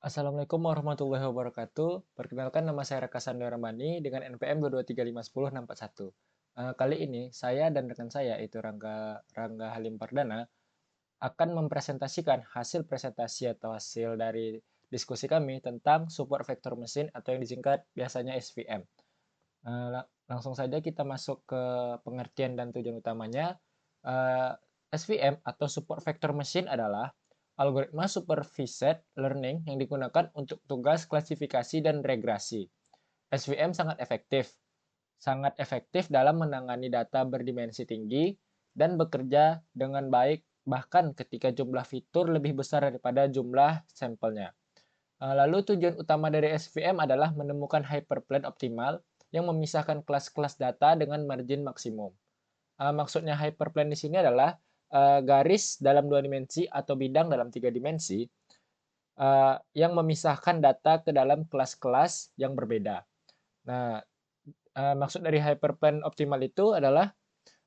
Assalamualaikum warahmatullahi wabarakatuh. Perkenalkan nama saya Raka Sando Ramani dengan NPM 2235101. Kali ini saya dan rekan saya yaitu Rangga Halim Pardana akan mempresentasikan hasil presentasi atau hasil dari diskusi kami tentang support vektor mesin atau yang disingkat biasanya SVM. Langsung saja kita masuk ke pengertian dan tujuan utamanya. Eh, SVM atau support vector machine adalah algoritma supervised learning yang digunakan untuk tugas klasifikasi dan regresi. SVM sangat efektif dalam menangani data berdimensi tinggi dan bekerja dengan baik bahkan ketika jumlah fitur lebih besar daripada jumlah sampelnya. Lalu tujuan utama dari SVM adalah menemukan hyperplane optimal yang memisahkan kelas-kelas data dengan margin maksimum. Maksudnya hyperplane di sini adalah garis dalam dua dimensi atau bidang dalam tiga dimensi yang memisahkan data ke dalam kelas-kelas yang berbeda. Nah, maksud dari hyperplane optimal itu adalah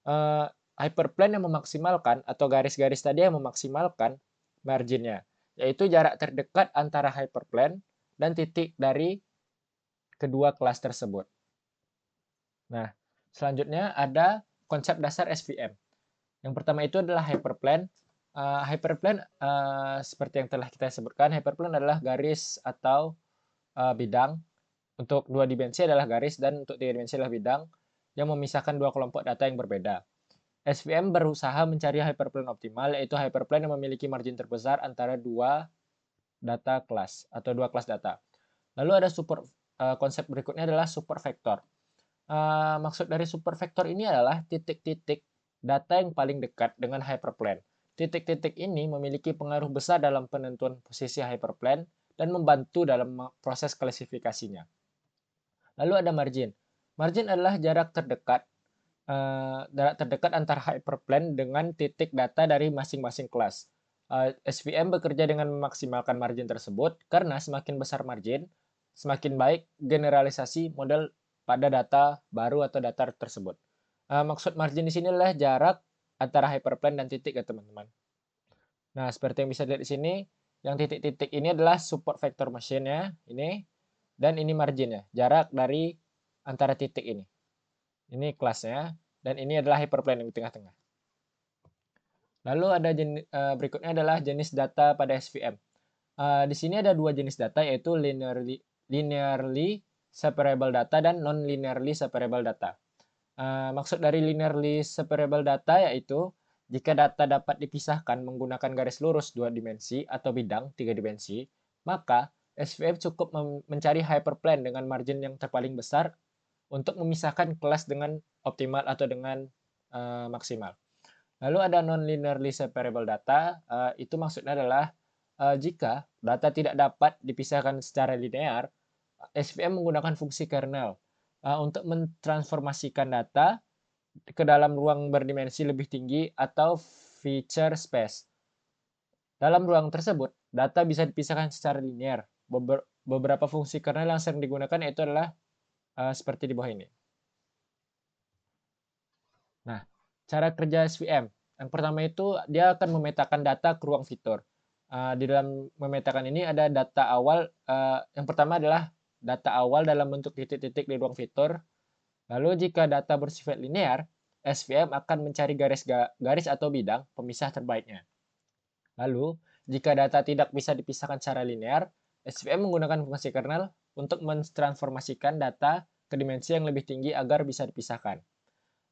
uh, hyperplane yang memaksimalkan atau garis-garis tadi yang memaksimalkan marginnya, yaitu jarak terdekat antara hyperplane dan titik dari kedua kelas tersebut. Nah, selanjutnya ada konsep dasar SVM. Yang pertama itu adalah hyperplane. Hyperplane seperti yang telah kita sebutkan, hyperplane adalah garis atau bidang. Untuk dua dimensi adalah garis dan untuk tiga dimensi adalah bidang yang memisahkan dua kelompok data yang berbeda. SVM berusaha mencari hyperplane optimal, yaitu hyperplane yang memiliki margin terbesar antara dua data kelas atau dua kelas data. Lalu ada konsep berikutnya adalah super vector. Maksud dari super vector ini adalah titik-titik data yang paling dekat dengan hyperplane. Titik-titik ini memiliki pengaruh besar dalam penentuan posisi hyperplane dan membantu dalam proses klasifikasinya. Lalu ada margin. Margin adalah jarak terdekat antara hyperplane dengan titik data dari masing-masing kelas. SVM bekerja dengan memaksimalkan margin tersebut karena semakin besar margin, semakin baik generalisasi model pada data baru atau data tersebut. Maksud margin di sini adalah jarak antara hyperplane dan titik ya teman-teman. Nah, seperti yang bisa dilihat di sini, yang titik-titik ini adalah support vector machine-nya, ini, dan ini margin-nya, jarak dari antara titik ini. Ini kelasnya, dan ini adalah hyperplane yang di tengah-tengah. Lalu ada berikutnya adalah jenis data pada SVM. Di sini ada dua jenis data, yaitu linearly separable data dan non-linearly separable data. Maksud dari linearly separable data yaitu jika data dapat dipisahkan menggunakan garis lurus dua dimensi atau bidang tiga dimensi, maka SVM cukup mencari hyperplane dengan margin yang terpaling besar untuk memisahkan kelas dengan optimal atau dengan maksimal. Lalu ada non-linearly separable data, itu maksudnya adalah jika data tidak dapat dipisahkan secara linear, SVM menggunakan fungsi kernel untuk mentransformasikan data ke dalam ruang berdimensi lebih tinggi atau feature space. Dalam ruang tersebut, data bisa dipisahkan secara linear. Beberapa fungsi kernel yang sering digunakan itu adalah seperti di bawah ini. Nah, cara kerja SVM. Yang pertama itu dia akan memetakan data ke ruang fitur. Di dalam memetakan ini ada data awal. Yang pertama adalah data awal dalam bentuk titik-titik di ruang fitur. Lalu jika data bersifat linear, SVM akan mencari garis atau bidang pemisah terbaiknya. Lalu, jika data tidak bisa dipisahkan secara linear, SVM menggunakan fungsi kernel untuk mentransformasikan data ke dimensi yang lebih tinggi agar bisa dipisahkan.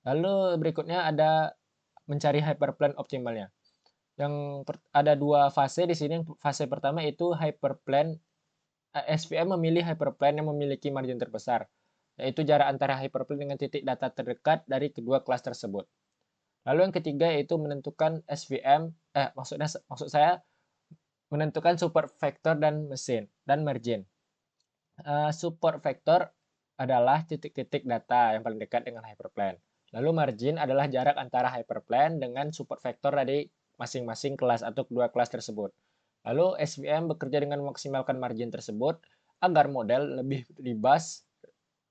Lalu berikutnya ada mencari hyperplane optimalnya. Yang ada dua fase di sini. Fase pertama itu hyperplane. SVM memilih hyperplane yang memiliki margin terbesar, yaitu jarak antara hyperplane dengan titik data terdekat dari kedua kelas tersebut. Lalu yang ketiga yaitu menentukan SVM, maksud saya menentukan support vector dan mesin dan margin. Support vector adalah titik-titik data yang paling dekat dengan hyperplane. Lalu margin adalah jarak antara hyperplane dengan support vector dari masing-masing kelas atau kedua kelas tersebut. Lalu SVM bekerja dengan memaksimalkan margin tersebut agar model lebih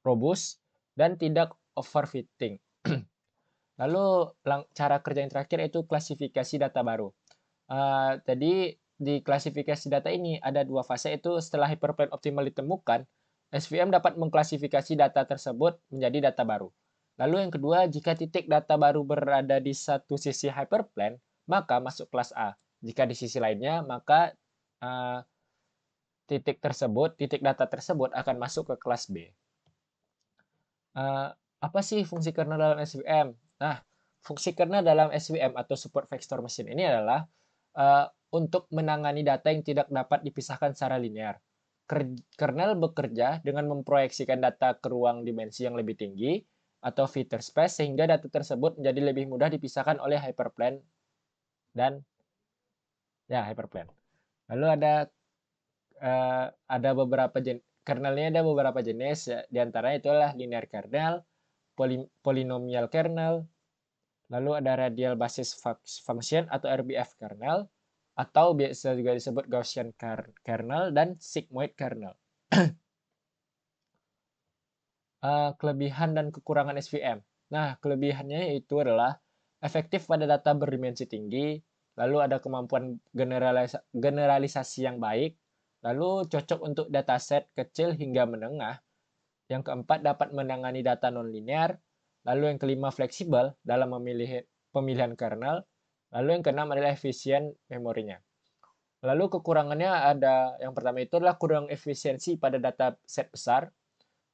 robust, dan tidak overfitting. Lalu cara kerja yang terakhir yaitu klasifikasi data baru. Jadi di klasifikasi data ini ada dua fase, itu setelah hyperplane optimal ditemukan, SVM dapat mengklasifikasi data tersebut menjadi data baru. Lalu yang kedua, jika titik data baru berada di satu sisi hyperplane, maka masuk kelas A. Jika di sisi lainnya, maka titik data tersebut akan masuk ke kelas B. Apa sih fungsi kernel dalam SVM? Nah, fungsi kernel dalam SVM atau support vector machine ini adalah untuk menangani data yang tidak dapat dipisahkan secara linear. Kernel bekerja dengan memproyeksikan data ke ruang dimensi yang lebih tinggi atau feature space sehingga data tersebut menjadi lebih mudah dipisahkan oleh hyperplane dan hyperplane. Lalu ada beberapa kernelnya, ada beberapa jenis, diantaranya itulah linear kernel, polynomial kernel, lalu ada radial basis function atau RBF kernel, atau biasa juga disebut Gaussian kernel dan sigmoid kernel. Kelebihan dan kekurangan SVM. Nah, kelebihannya itu adalah efektif pada data berdimensi tinggi, lalu ada kemampuan generalisasi yang baik, lalu cocok untuk dataset kecil hingga menengah. Yang keempat, dapat menangani data nonlinear. Lalu yang kelima, fleksibel dalam pemilihan kernel. Lalu yang keenam adalah efisien memorinya. Lalu kekurangannya ada, yang pertama itu adalah kurang efisiensi pada data set besar.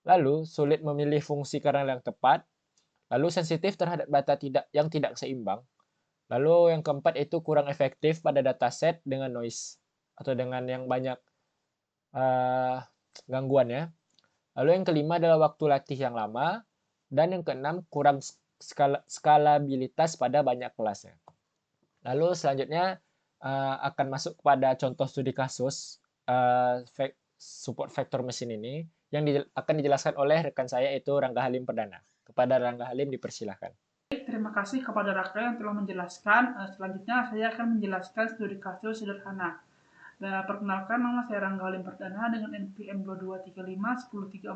Lalu sulit memilih fungsi kernel yang tepat. Lalu sensitif terhadap data yang tidak seimbang. Lalu yang keempat itu kurang efektif pada dataset dengan noise atau dengan yang banyak gangguannya. Lalu yang kelima adalah waktu latih yang lama. Dan yang keenam kurang skalabilitas pada banyak kelasnya. Lalu selanjutnya akan masuk kepada contoh studi kasus support vector machine ini yang akan dijelaskan oleh rekan saya, yaitu Rangga Halim Perdana. Kepada Rangga Halim dipersilahkan. Terima kasih kepada Raka yang telah menjelaskan. Selanjutnya saya akan menjelaskan studi kasus sederhana. Perkenalkan, nama saya Rangga Halim Perdana dengan NPM 2235-10342.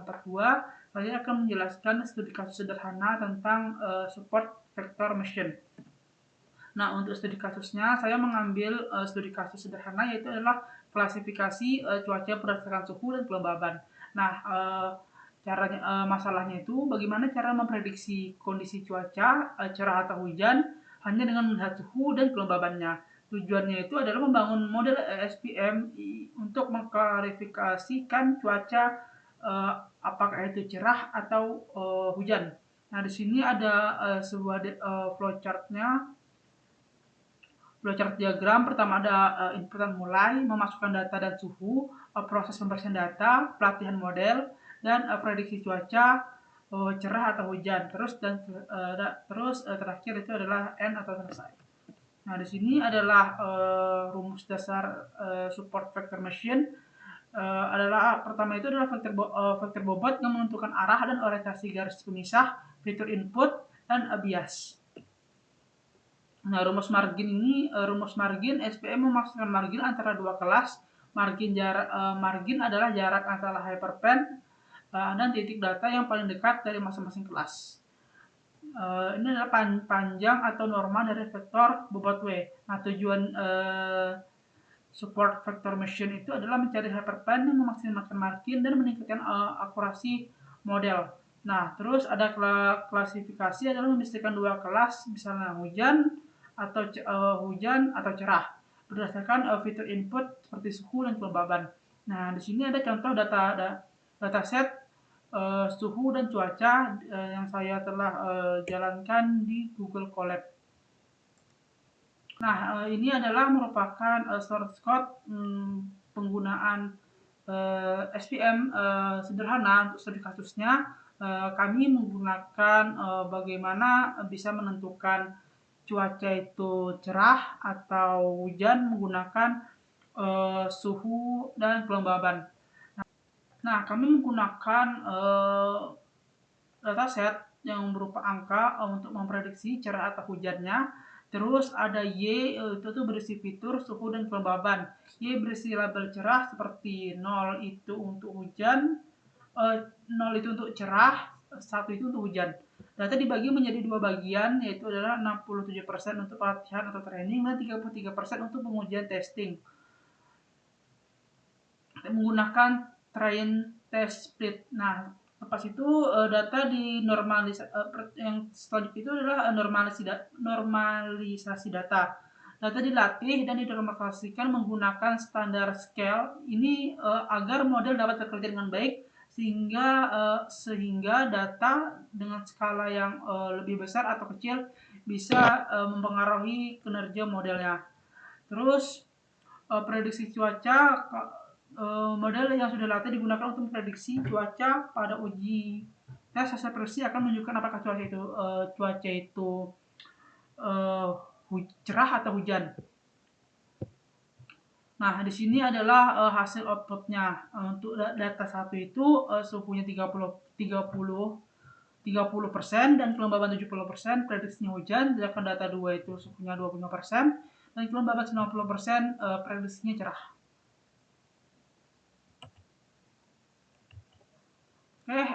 Saya akan menjelaskan studi kasus sederhana tentang support vector machine. Nah, untuk studi kasusnya saya mengambil studi kasus sederhana, yaitu adalah klasifikasi cuaca berdasarkan suhu dan kelembaban. Nah, masalahnya itu bagaimana cara memprediksi kondisi cuaca cerah atau hujan hanya dengan melihat suhu dan kelembabannya. Tujuannya itu adalah membangun model SPM untuk mengklarifikasikan cuaca apakah itu cerah atau hujan. Nah, di sini ada sebuah flowchartnya. Flowchart diagram pertama ada inputan mulai, memasukkan data dan suhu, proses pembersihan data, pelatihan model, dan prediksi cuaca cerah atau hujan. Terus terakhir itu adalah end atau selesai. Nah, di sini adalah rumus dasar support vector machine. Adalah pertama itu adalah vektor bobot yang menentukan arah dan orientasi garis pemisah, fitur input, dan bias. Nah, rumus margin SPM memaksudkan margin antara dua kelas. Margin adalah jarak antara hyperplane dan titik data yang paling dekat dari masing-masing kelas. Ini adalah panjang atau norma dari vektor bobot W. Nah, tujuan support vector machine itu adalah mencari hyperplane yang memaksimalkan margin dan meningkatkan akurasi model. Nah, terus ada klasifikasi adalah membedakan dua kelas, misalnya hujan atau cerah berdasarkan fitur input seperti suhu dan kelembaban. Nah, di sini ada contoh dataset suhu dan cuaca yang saya telah jalankan di Google Colab. Nah, ini adalah merupakan source code penggunaan SPM sederhana untuk studi kasusnya. Kami menggunakan bagaimana bisa menentukan cuaca itu cerah atau hujan menggunakan suhu dan kelembaban. Nah, kami menggunakan dataset yang berupa angka untuk memprediksi cerah atau hujannya. Terus ada Y, itu tuh berisi fitur suhu dan kelembaban. Y berisi label cerah seperti 0 itu untuk hujan, 0 itu untuk cerah, 1 itu untuk hujan. Data dibagi menjadi dua bagian, yaitu adalah 67% untuk pelatihan atau training dan 33% untuk pengujian testing. menggunakan train test split. Nah, lepas itu data yang selanjutnya itu adalah normalisasi data. Data dilatih dan dinormalisasikan menggunakan standar scale ini agar model dapat bekerja dengan baik sehingga data dengan skala yang lebih besar atau kecil bisa mempengaruhi kinerja modelnya. Terus prediksi cuaca, model yang sudah latih digunakan untuk memprediksi cuaca pada uji tes. Hasil prediksi akan menunjukkan apakah cuaca itu uh, cerah atau hujan. Nah, di sini adalah hasil outputnya. Untuk data 1 itu suhunya 30% dan kelembaban 70%, prediksinya hujan. Sedangkan data 2 itu suhunya 25% dan kelembaban 90%, prediksinya cerah. Oke,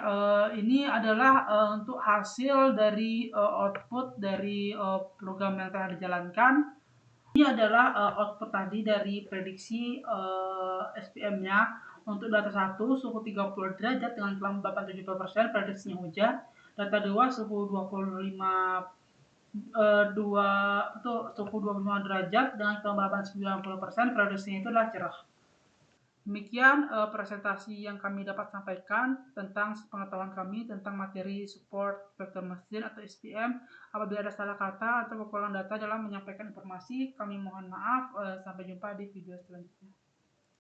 ini adalah untuk hasil dari output dari program yang telah dijalankan. Ini adalah output tadi dari prediksi SPM-nya. Untuk data 1 suhu 30 derajat dengan kelembapan 70%, prediksinya hujan. Data 2 suhu 25 derajat dengan kelembapan 90%, prediksinya itu adalah cerah. Demikian presentasi yang kami dapat sampaikan tentang pengetahuan kami tentang materi support vektor mesin atau SPM. Apabila ada salah kata atau kekurangan data dalam menyampaikan informasi, kami mohon maaf. Sampai jumpa di video selanjutnya.